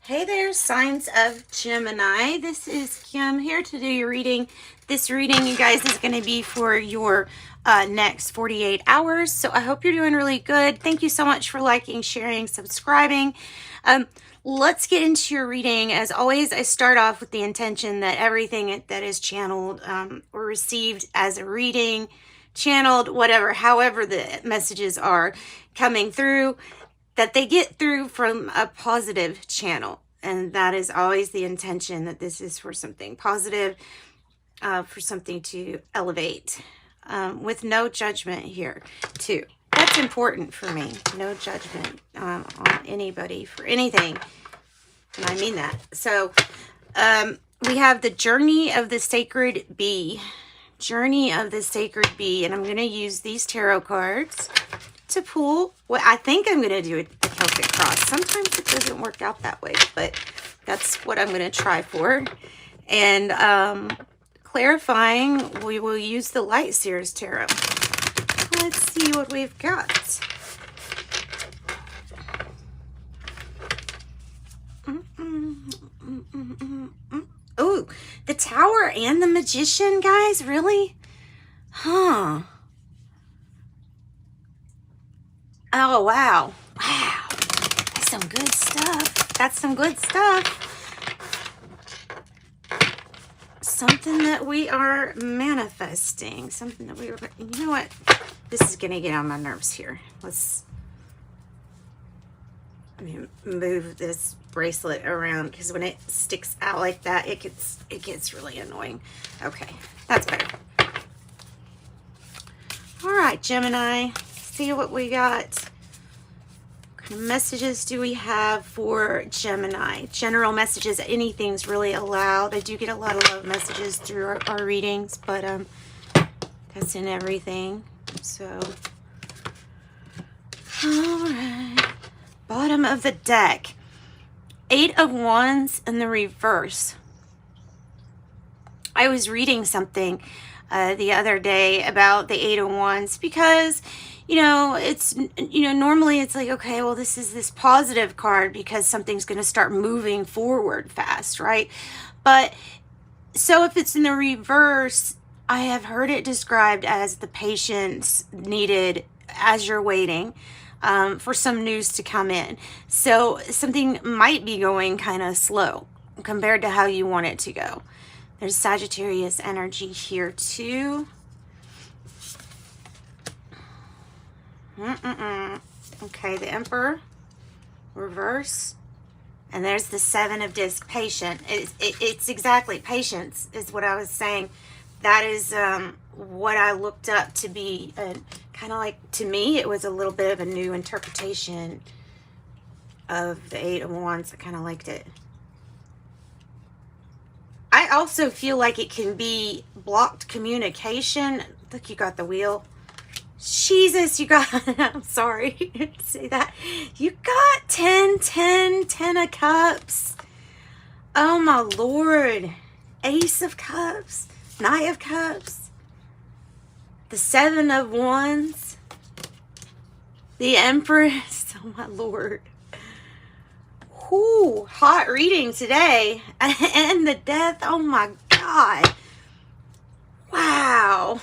Hey there, signs of Gemini. This is Kim here to do your reading. This reading, you guys, is going to be for your next 48 hours. So I hope you're doing really good. Thank you so much for liking, sharing, subscribing. Let's get into your reading. As always, I start off with the intention that everything that is channeled or received as a reading, channeled, whatever, however the messages are coming through, that they get through from a positive channel. And that is always the intention, that this is for something positive, for something to elevate, with no judgment here too. That's important for me. No judgment on anybody for anything. And I mean that. So we have the Journey of the Sacred Bee. Journey of the Sacred Bee. And I'm going to use these tarot cards to pull what I think I'm going to do with the Celtic cross. Sometimes it doesn't work out that way, but that's what I'm going to try for. And clarifying, we will use the Light Seers Tarot. Let's see what we've got. Oh, the Tower and the Magician, guys? Really? Huh. Oh, wow. Wow. That's some good stuff. That's some good stuff. Something that we are manifesting. Something that we are... You know what? This is going to get on my nerves here. Let me move this bracelet around, because when it sticks out like that, it gets really annoying. Okay, that's better. All right, Gemini. See what we got. What kind of messages do we have for Gemini? General messages. Anything's really allowed. I do get a lot of love messages through our readings, but that's in everything. So, all right. Bottom of the deck. 8 of Wands in the reverse. I was reading something the other day about the 8 of Wands, because it's, normally it's like, okay, well, this is this positive card because something's going to start moving forward fast, right? But so if it's in the reverse, I have heard it described as the patience needed as you're waiting for some news to come in. So something might be going kind of slow compared to how you want it to go. There's Sagittarius energy here too. Okay, the Emperor, reverse. And there's the 7 of Discs, patient. It's exactly, patience is what I was saying. That is what I looked up to be kind of like, to me, it was a little bit of a new interpretation of the 8 of Wands. I kind of liked it. I also feel like it can be blocked communication. Look, you got the wheel. Jesus, you got, I'm sorry to say that. You got 10 of Cups. Oh my Lord. Ace of Cups. Knight of Cups. The 7 of Wands. The Empress. Oh my Lord. Whoo, hot reading today. And the Death. Oh my God. Wow.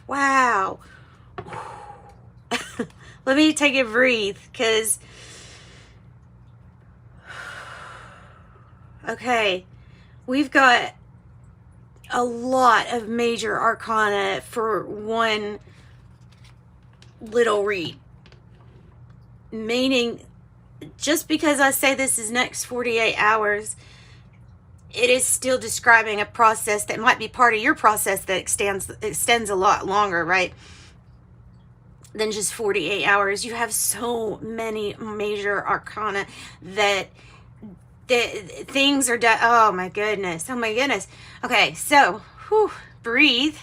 Wow. Let me take a breathe, because okay, we've got a lot of major arcana for one little read, meaning just because I say this is next 48 hours, it is still describing a process that might be part of your process that extends a lot longer, right, than just 48 hours. You have so many major arcana that things are done. Oh my goodness. Oh my goodness. Okay, so whew, breathe.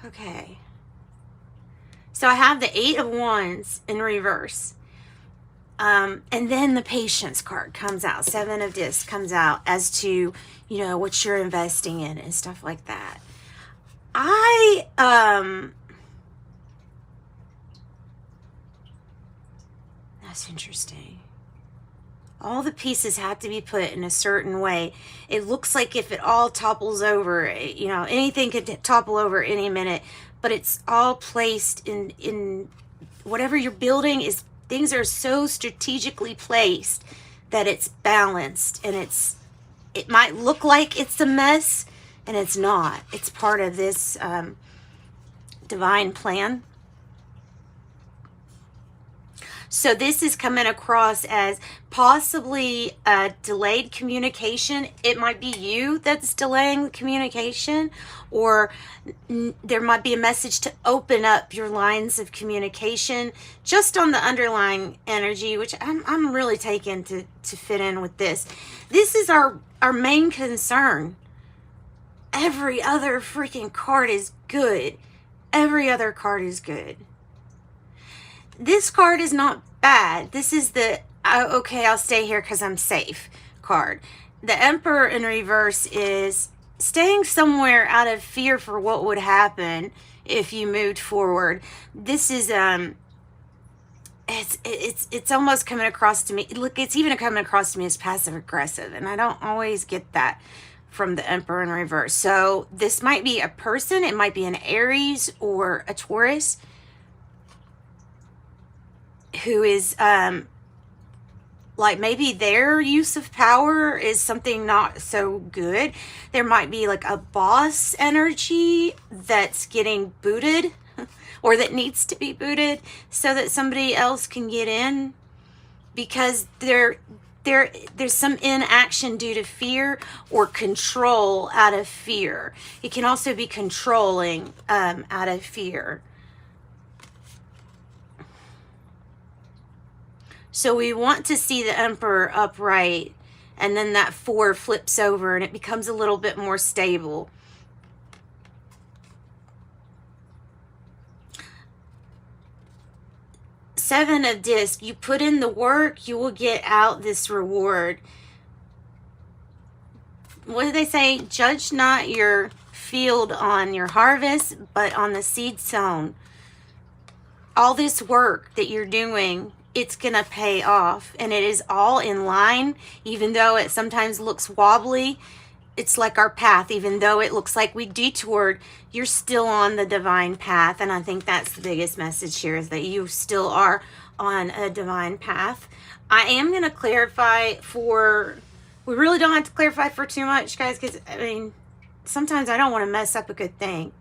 Okay. So I have the 8 of Wands in reverse. And then the Patience card comes out. 7 of Discs comes out as to, what you're investing in and stuff like that. That's interesting. All the pieces have to be put in a certain way. It looks like if it all topples over, you know, anything could topple over any minute, but it's all placed in whatever you're building is, things are so strategically placed that it's balanced, and it might look like it's a mess, and it's not. It's part of this divine plan. So this is coming across as possibly a delayed communication. It might be you that's delaying the communication, or there might be a message to open up your lines of communication just on the underlying energy, which I'm really taken to fit in with this. This is our main concern. Every other freaking card is good. Every other card is good. This card is not bad. This is the, okay, I'll stay here because I'm safe card. The Emperor in reverse is staying somewhere out of fear for what would happen if you moved forward. This is, it's almost coming across to me. Look, it's even coming across to me as passive aggressive, and I don't always get that from the Emperor in reverse. So this might be a person. It might be an Aries or a Taurus who is like, maybe their use of power is something not so good. There might be like a boss energy that's getting booted or that needs to be booted so that somebody else can get in, because there's some inaction due to fear or control out of fear. It can also be controlling out of fear. So we want to see the Emperor upright, and then that 4 flips over and it becomes a little bit more stable. Seven of Discs, you put in the work, you will get out this reward. What do they say? Judge not your field on your harvest, but on the seed sown. All this work that you're doing, it's gonna pay off, and it is all in line. Even though it sometimes looks wobbly, it's like our path. Even though it looks like we detoured, you're still on the divine path. And I think that's the biggest message here, is that you still are on a divine path. I am gonna clarify we really don't have to clarify for too much, guys, because I mean, sometimes I don't want to mess up a good thing.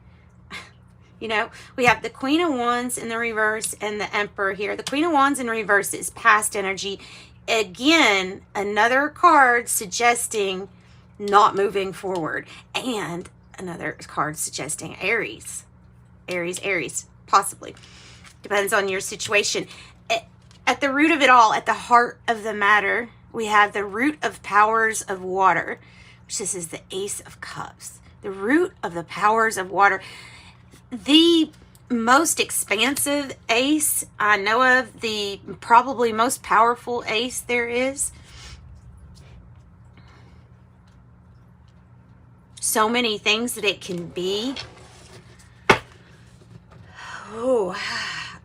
You know, we have the Queen of Wands in the reverse and the Emperor here. The Queen of Wands in reverse is past energy. Again, another card suggesting not moving forward. And another card suggesting Aries. Aries, possibly. Depends on your situation. At the root of it all, at the heart of the matter, we have the root of powers of water, which this is the Ace of Cups. The root of the powers of water. The most expansive ace I know of, the probably most powerful ace there is. So many things that it can be. Oh,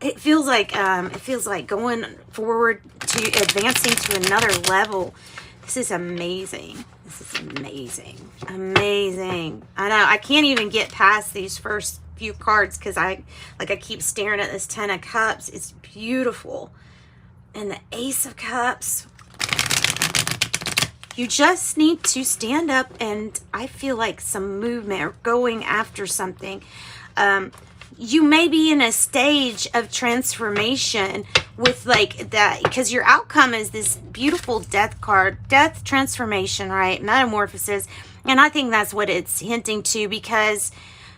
it feels like going forward to advancing to another level. This is amazing. This is amazing. Amazing. I know I can't even get past these first few cards because I keep staring at this 10 of Cups. It's beautiful. And the Ace of Cups. You just need to stand up, and I feel like some movement or going after something. You may be in a stage of transformation with like that, because your outcome is this beautiful Death card. Death, transformation, right? Metamorphosis. And I think that's what it's hinting to, because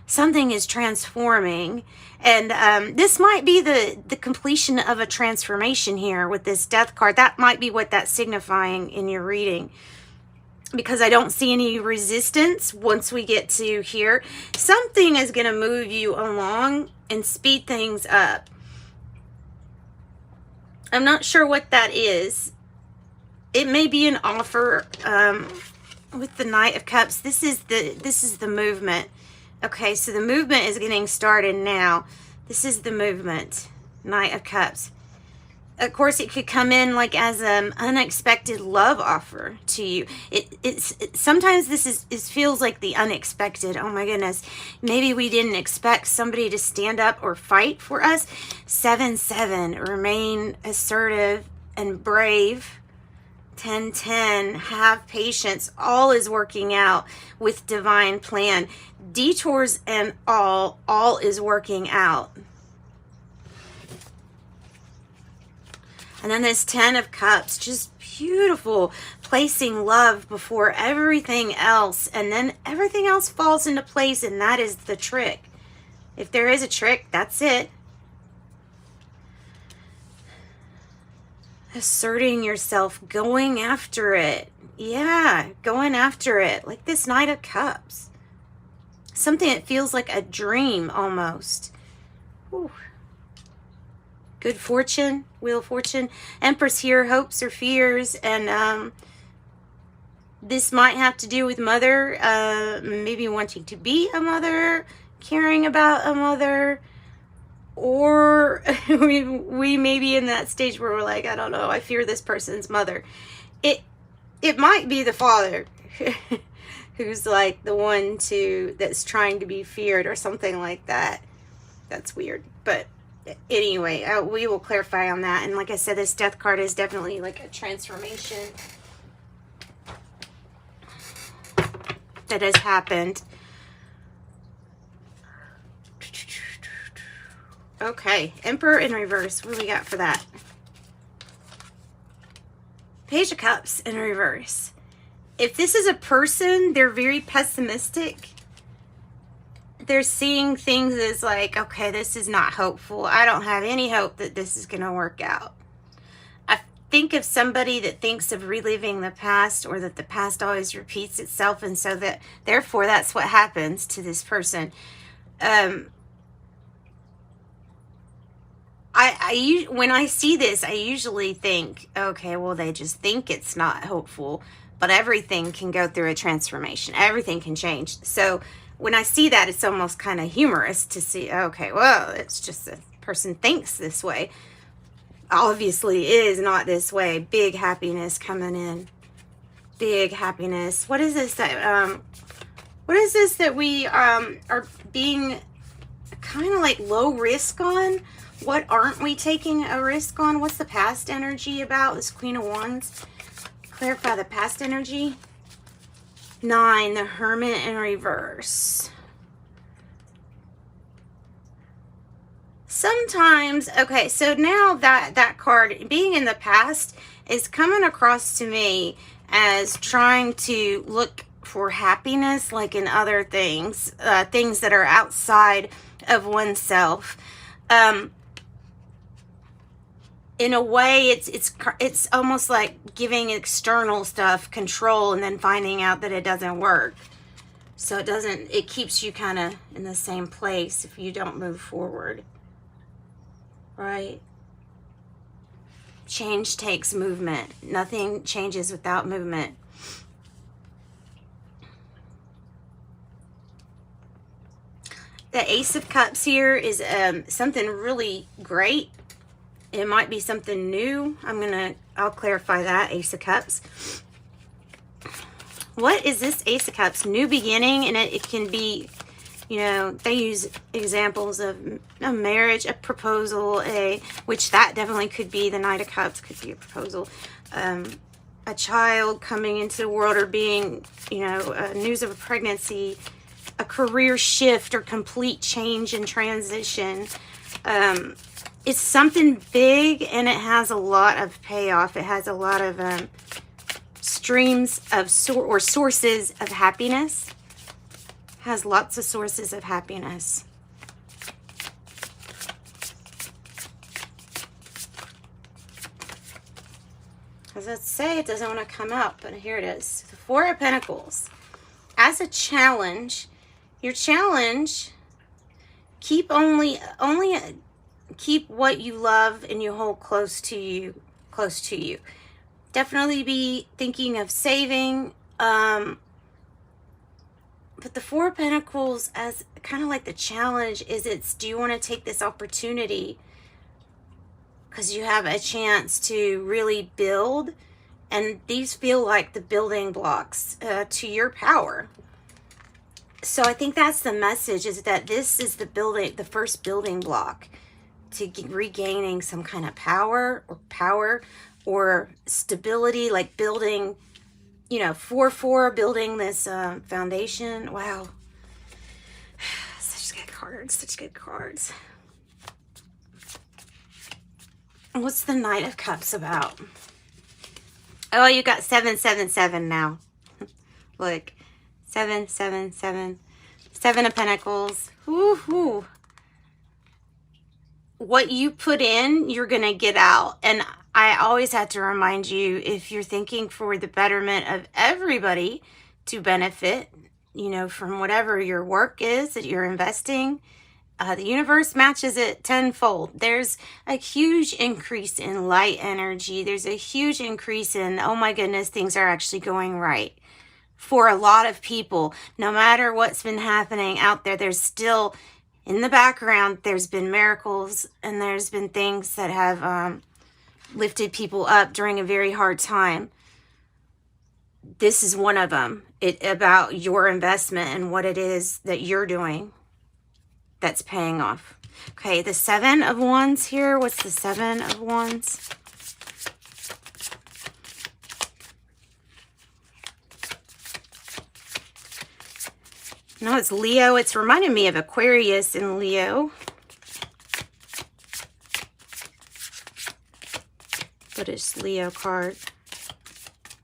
something is transforming. And this might be the completion of a transformation here with this Death card. That might be what that's signifying in your reading, because I don't see any resistance once we get to here. Something is going to move you along and speed things up. I'm not sure what that is. It may be an offer with the Knight of Cups. This is the movement. Okay, so the movement is getting started now. This is the movement. Knight of Cups. of course, it could come in like as an unexpected love offer to you. Sometimes this feels like the unexpected. Oh my goodness. Maybe we didn't expect somebody to stand up or fight for us. 7-7, remain assertive and brave. 10-10, have patience. All is working out with divine plan. Detours and all is working out. And then this 10 of Cups, just beautiful, placing love before everything else. And then everything else falls into place, and that is the trick. If there is a trick, that's it. Asserting yourself, going after it. Yeah, going after it. Like this Knight of Cups. Something that feels like a dream almost. Whew. Good fortune, Wheel of Fortune. Empress here, hopes or fears. And this might have to do with mother. Maybe wanting to be a mother, caring about a mother. Or we may be in that stage where we're like, I don't know, I fear this person's mother. It might be the father who's like the one that's trying to be feared or something like that. That's weird. But anyway, we will clarify on that. And like I said, this Death card is definitely like a transformation that has happened. Okay, Emperor in reverse. What do we got for that? Page of Cups in reverse. If this is a person, they're very pessimistic. They're seeing things as like, okay, this is not hopeful. I don't have any hope that this is going to work out. I think of somebody that thinks of reliving the past, or that the past always repeats itself, and so that therefore that's what happens to this person. When I see this, I usually think, okay, well, they just think it's not hopeful, but everything can go through a transformation. Everything can change. So when I see that, it's almost kind of humorous to see, okay, well, it's just a person thinks this way. Obviously is not this way. Big happiness coming in. Big happiness. What is this that, we are being kind of like low risk on? What aren't we taking a risk on? What's the past energy about? This Queen of Wands. Clarify the past energy. 9, the Hermit in reverse. Sometimes, okay, so now that card, being in the past, is coming across to me as trying to look for happiness, like in other things, things that are outside of oneself. In a way, it's almost like giving external stuff control and then finding out that it doesn't work. So it keeps you kind of in the same place if you don't move forward. Right? Change takes movement. Nothing changes without movement. The Ace of Cups here is something really great. It might be something new. I'll clarify that. Ace of Cups. What is this Ace of Cups? New beginning, and it can be, they use examples of a marriage, a proposal, which that definitely could be. The Knight of Cups could be a proposal. A child coming into the world, or being, news of a pregnancy, a career shift, or complete change and transition. It's something big, and it has a lot of payoff. It has a lot of streams of sources of happiness. Has lots of sources of happiness. As I say, it doesn't want to come up, but here it is. The Four of Pentacles. As a challenge, your challenge, keep keep what you love and you hold close to you. Definitely be thinking of saving. But the Four of Pentacles, as kind of like the challenge, is do you want to take this opportunity? because you have a chance to really build. And these feel like the building blocks to your power. So I think that's the message, is that this is the first building block to regaining some kind of power or stability, like building, you know, 4-4, building this foundation. Wow. Such good cards, such good cards. What's the Knight of Cups about? Oh, you got 777 now. Look, 777, 7 of Pentacles. Woo-hoo. What you put in, you're going to get out. And I always have to remind you, if you're thinking for the betterment of everybody to benefit, you know, from whatever your work is that you're investing, the universe matches it tenfold. There's a huge increase in light energy. There's a huge increase in, oh my goodness, things are actually going right. For a lot of people, no matter what's been happening out there, there's still, in the background, there's been miracles and there's been things that have lifted people up during a very hard time. This is one of them. About your investment and what it is that you're doing that's paying off. Okay, the 7 of Wands here. What's the 7 of Wands? No, it's Leo. It's reminding me of Aquarius and Leo. What is Leo card?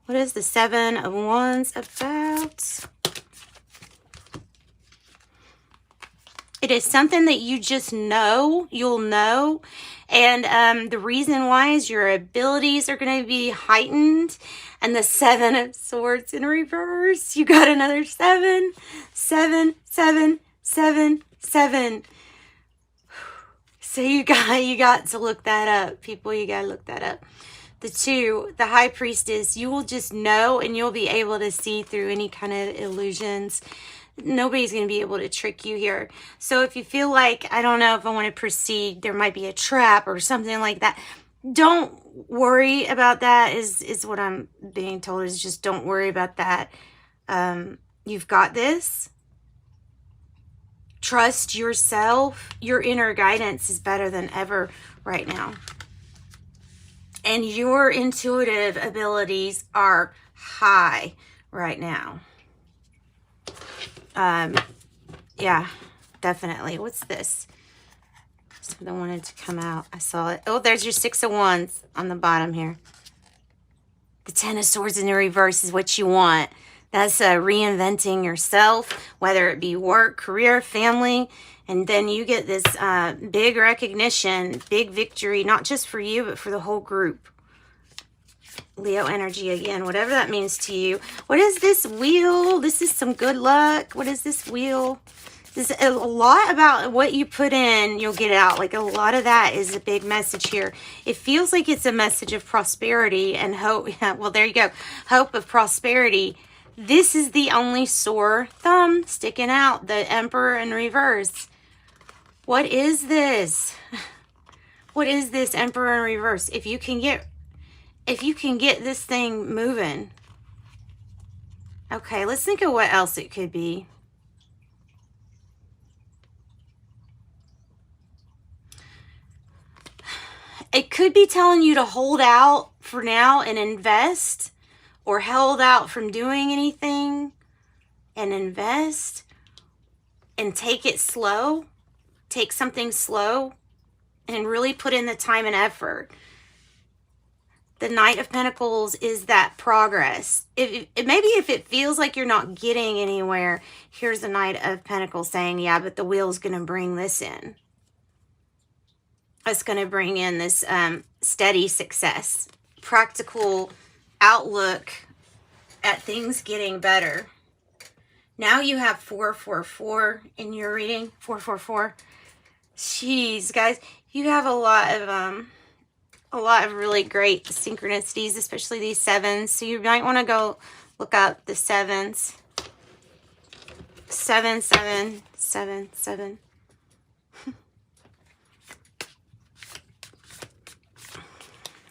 What is the 7 of Wands about? It is something that you just know, you'll know. And the reason why is your abilities are going to be heightened. And the 7 of Swords in reverse. You got another 7. 7, 7, 7, 7. So you got to look that up. People, you got to look that up. The 2, the High Priestess, you will just know and you'll be able to see through any kind of illusions. Nobody's going to be able to trick you here. So if you feel like, I don't know if I want to proceed, there might be a trap or something like that. Don't worry about that is what I'm being told, is just don't worry about that. You've got this. Trust yourself. Your inner guidance is better than ever right now. And your intuitive abilities are high right now. Yeah, definitely. What's this? Something wanted to come out. I saw it. Oh, there's your 6 of Wands on the bottom here. The 10 of Swords in the reverse is what you want. That's reinventing yourself, whether it be work, career, family. And then you get this big recognition, big victory, not just for you, but for the whole group. Leo energy again, whatever that means to you. What is this wheel? This is some good luck. What is this wheel? This is a lot about what you put in, you'll get out. Like a lot of that is a big message here. It feels like it's a message of prosperity and hope. Well, there you go. Hope of prosperity. This is the only sore thumb sticking out. The Emperor in reverse. What is this? What is this Emperor in reverse? If you can get this thing moving. Okay, let's think of what else it could be. It could be telling you to hold out for now and invest, or held out from doing anything and invest and take it slow. Take something slow and really put in the time and effort. The Knight of Pentacles is that progress. Maybe if it feels like you're not getting anywhere, here's the Knight of Pentacles saying, yeah, but the wheel's going to bring this in. It's going to bring in this steady success, practical outlook at things getting better. Now you have 444 in your reading. 444. Jeez, guys, you have a lot of really great synchronicities, especially these 7s. So you might want to go look up the 7s. 7, 7, 7, 7.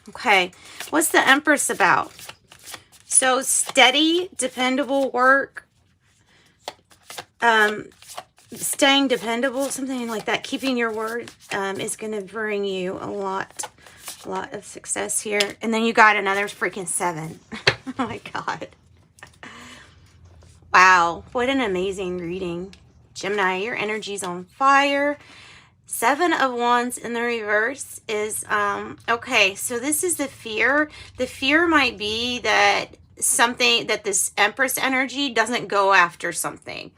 Okay, what's the Empress about? So steady, dependable work, staying dependable, something like that. Keeping your word is going to bring you a lot of success here. And then you got another freaking 7. Oh my God. Wow, what an amazing reading. Gemini, your energy's on fire. 7 of Wands in the reverse is, okay, so this is the fear. The fear might be that something, that this Empress energy doesn't go after something.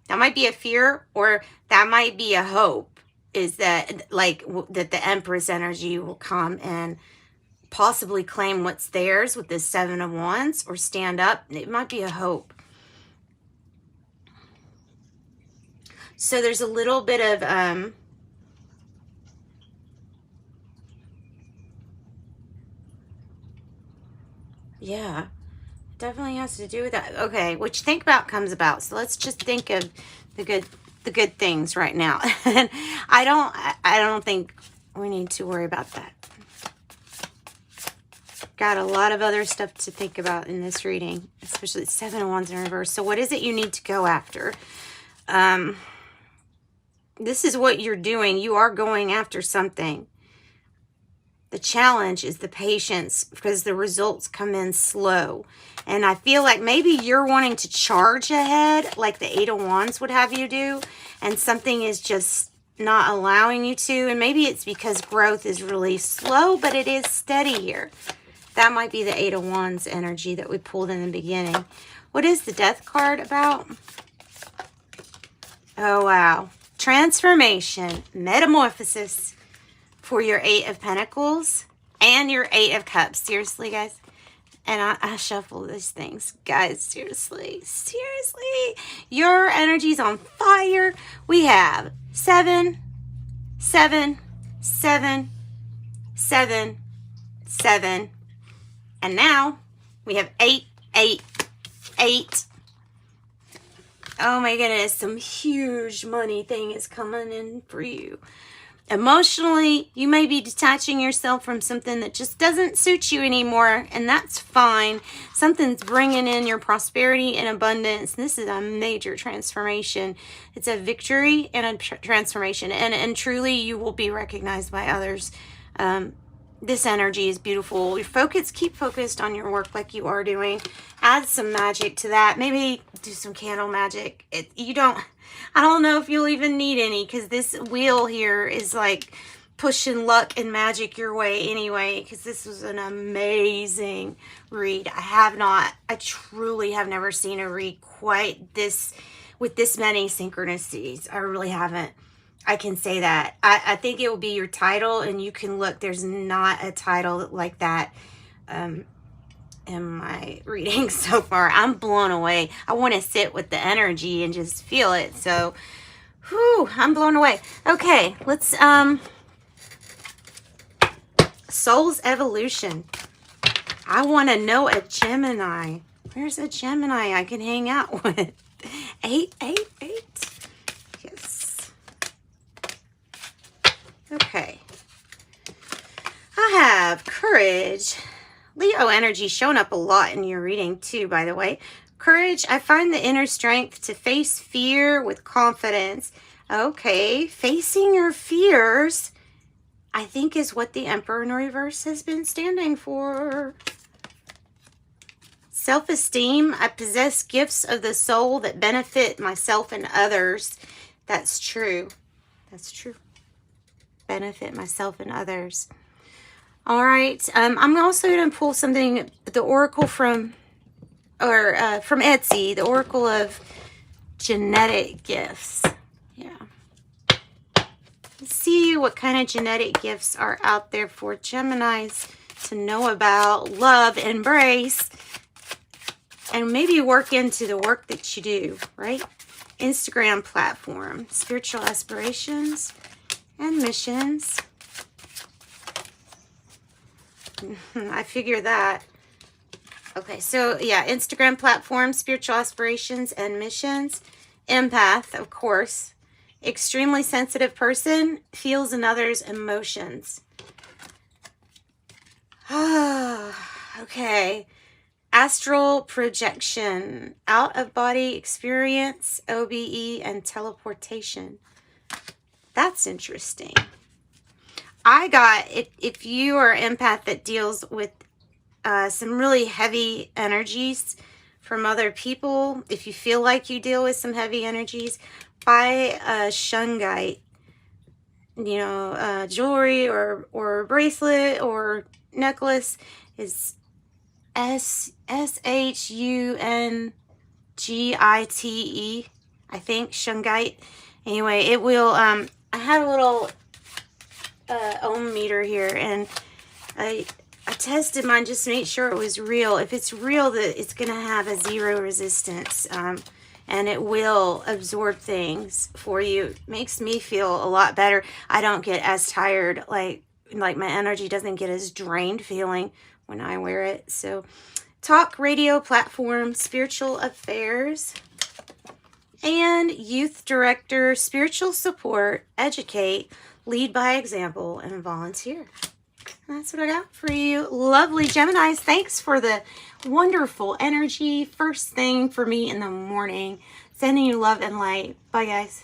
That might be a fear, or that might be a hope, is that, like, that the Empress energy will come and possibly claim what's theirs with this 7 of Wands, or stand up. It might be a hope. So there's a little bit of, yeah, definitely has to do with that. Okay, what you think about comes about. So let's just think of the good things right now. And I don't think we need to worry about that. Got a lot of other stuff to think about in this reading, especially 7 of Wands in reverse. So what is it you need to go after? This is what you're doing. You are going after something. The challenge is the patience, because the results come in slow. And I feel like maybe you're wanting to charge ahead like the 8 of Wands would have you do, and something is just not allowing you to. And maybe it's because growth is really slow, but it is steady here. That might be the 8 of Wands energy that we pulled in the beginning. What is the Death card about? Oh, wow. Transformation, metamorphosis. For your 8 of Pentacles and your 8 of Cups. Seriously, guys. And I shuffle these things. Guys, seriously. Seriously. Your energy's on fire. We have 7, 7, 7, 7, 7. And now we have 8, 8, 8. Oh my goodness. Some huge money thing is coming in for you. Emotionally, you may be detaching yourself from something that just doesn't suit you anymore, and that's fine. Something's bringing in your prosperity and abundance. This is a major transformation. It's a victory and a transformation, and truly you will be recognized by others. This energy is beautiful. Keep focused on your work like you are doing. Add some magic to that. Maybe do some candle magic. I don't know if you'll even need any, because this wheel here is like pushing luck and magic your way anyway, because this was an amazing read. I truly have never seen a read quite this, with this many synchronicities. I really haven't. I can say that. I think it will be your title, and you can look. There's not a title like that in my reading so far. I'm blown away. I want to sit with the energy and just feel it. So, whew, I'm blown away. Okay, let's, Soul's Evolution. I want to know a Gemini. Where's a Gemini I can hang out with? 8, 8, 8. Yes. Okay. I have Courage. Leo energy showing up a lot in your reading too, by the way. Courage, I find the inner strength to face fear with confidence. Okay, facing your fears, I think, is what the Emperor in reverse has been standing for. Self-esteem, I possess gifts of the soul that benefit myself and others. That's true. That's true. Benefit myself and others. All right, I'm also going to pull something, the Oracle from Etsy, the Oracle of Genetic Gifts. Yeah. Let's see what kind of genetic gifts are out there for Geminis to know about, love, embrace, and maybe work into the work that you do, right? Instagram platform, spiritual aspirations and missions. I figure that. Okay, so yeah, Instagram platform, spiritual aspirations and missions. Empath, of course. Extremely sensitive person, feels another's emotions. Okay. Astral projection, out of body experience, OBE, and teleportation. That's interesting. I got, if you are an empath that deals with some really heavy energies from other people, if you feel like you deal with some heavy energies, buy a shungite, you know, jewelry or bracelet or necklace is SHUNGITE, I think, shungite. Anyway, it will, I had a little ohm meter here, and I tested mine just to make sure it was real. If it's real, that it's going to have a 0 resistance, and it will absorb things for you. It makes me feel a lot better. I don't get as tired, like my energy doesn't get as drained feeling when I wear it. So, talk radio platform, spiritual affairs, and youth director, spiritual support, educate, lead by example, and volunteer. That's what I got for you, lovely Geminis. Thanks for the wonderful energy. First thing for me in the morning. Sending you love and light. Bye, guys.